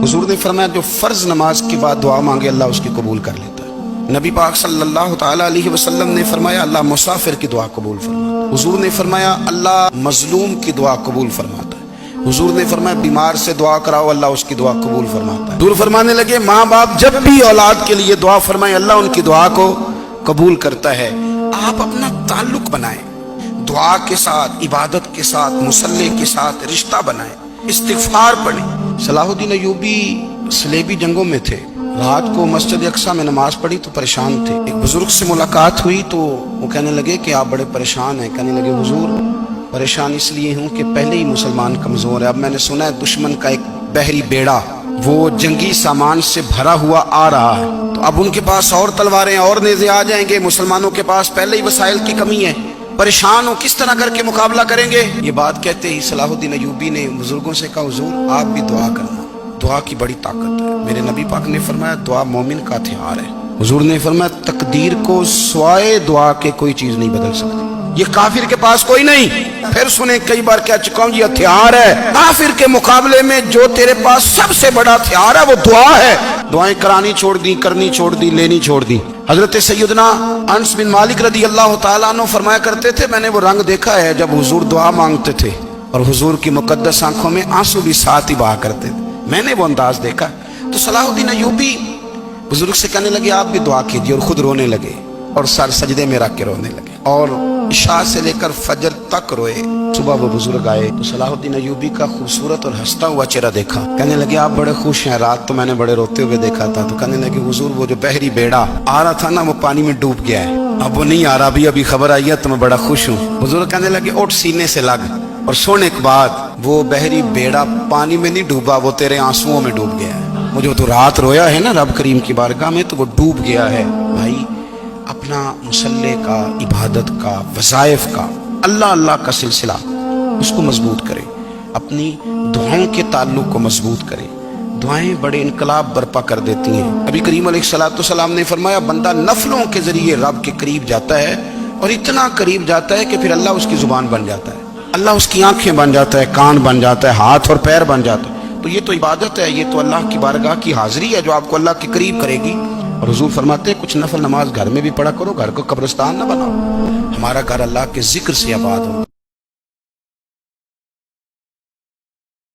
हुजूर ने फरमाया जो फर्ज नमाज के बाद दुआ मांगे अल्लाह उसकी कबूल कर लेता है। नबी पाक सल्लल्लाहु ताला अलैहि वसल्लम ने फरमाया अल्लाह मुसाफिर की दुआ कबूल फरमाता है। हुजूर ने फरमाया अल्लाह मजलूम की दुआ कबूल फरमाता है। हुजूर ने फरमाया बीमार से दुआ कराओ अल्लाह उसकी दुआ कबूल फरमाता है। दूर फरमाने लगे माँ बाप जब भी औलाद के लिए दुआ फरमाए अल्लाह उनकी दुआ को कबूल करता है। आप अपना ताल्लुक बनाएं दुआ के साथ, इबादत के साथ, मुसल्ले के साथ रिश्ता बनाएं, इस्तिगफार पढ़ें। सलाहुद्दीन अय्यूबी सलेबी जंगों में थे। रात को मस्जिद अक्सा में नमाज पढ़ी तो परेशान थे। एक बुजुर्ग से मुलाकात हुई तो वो कहने लगे कि आप बड़े परेशान हैं। कहने लगे हुजूर परेशान इसलिए हूँ कि पहले ही मुसलमान कमजोर है। अब मैंने सुना है दुश्मन का एक बहरी बेड़ा वो जंगी सामान से भरा हुआ आ रहा है, तो अब उनके पास और तलवारें और नेज़े आ जाएंगे। मुसलमानों के पास पहले ही वसाइल की कमी है, परेशान हो, किस तरह करके मुकाबला करेंगे। ये बात कहते ही सलाहुद्दीन अय्यूबी ने बुजुर्गों से कहा हुजूर आप भी दुआ करना, दुआ की बड़ी ताकत है। मेरे नबी पाक ने फरमाया दुआ मोमिन का हथियार है। हुजूर ने फरमाया तकदीर को सिवाय दुआ के कोई चीज नहीं बदल सकती। ये काफिर के पास कोई नहीं। फिर सुने कई बार कह चुका हूं ये हथियार है। काफिर के मुकाबले में जो तेरे पास सबसे बड़ा हथियार है वो दुआ है। दुआएं करानी छोड़ दी, करनी छोड़ दी, लेनी छोड़ दी। हजरत सैयदना अनस बिन मालिक रदी अल्लाह तआला अन्हु फरमाया करते थे मैंने वो रंग देखा है जब हुजूर दुआ मांगते थे और हुजूर की मुकद्दस आंखों में आंसू भी साथ ही बहा करते थे। मैंने वो अंदाज देखा। तो सलाहुद्दीन अय्यूबी बुजुर्ग से कहने लगे आप भी दुआ कीजिए, और खुद रोने लगे और सर सजदे में रख के रोने लगे और इशा से लेकर फजर तक रोए। सुबह वो बुजुर्ग आए तो सलाहुद्दीन अय्यूबी का खूबसूरत और हंसता हुआ चेहरा देखा। कहने लगे आप बड़े खुश हैं, रात तो मैंने बड़े रोते हुए देखा था। तो कहने लगे हुजूर वो जो बहरी बेड़ा आ रहा था ना वो पानी में डूब गया है, अब वो नहीं आ रहा, अभी खबर आई है तो मैं बड़ा खुश हूँ। बुजुर्ग कहने लगे उठ सीने से लग और सोने के बाद वो बहरी बेड़ा पानी में नहीं डूबा, वो तेरे आंसुओं में डूब गया है। वो जो तू रात रोया है ना रब करीम की बारगाह में तो वो डूब गया है। भाई अपना मुसल्ले का, इबादत का, वज़ाइफ का, अल्लाह अल्लाह का सिलसिला उसको मजबूत करें, अपनी दुआओं के ताल्लुक को मजबूत करें। दुआएं बड़े इनकलाब बर्पा कर देती हैं। नबी करीम अलैहिस्सलाम ने फरमाया बंदा नफलों के जरिए रब के करीब जाता है और इतना करीब जाता है कि फिर अल्लाह उसकी जुबान बन जाता है, अल्लाह उसकी आंखें बन जाता है, कान बन जाता है, हाथ और पैर बन जाता है। तो ये तो इबादत है, ये तो अल्लाह की बारगाह की हाजिरी है जो आपको अल्लाह के करीब करेगी। और हुजूर फरमाते हैं कुछ नफल नमाज घर में भी पढ़ा करो, घर को कब्रिस्तान न बनाओ। हमारा घर अल्लाह के जिक्र से आबाद हो।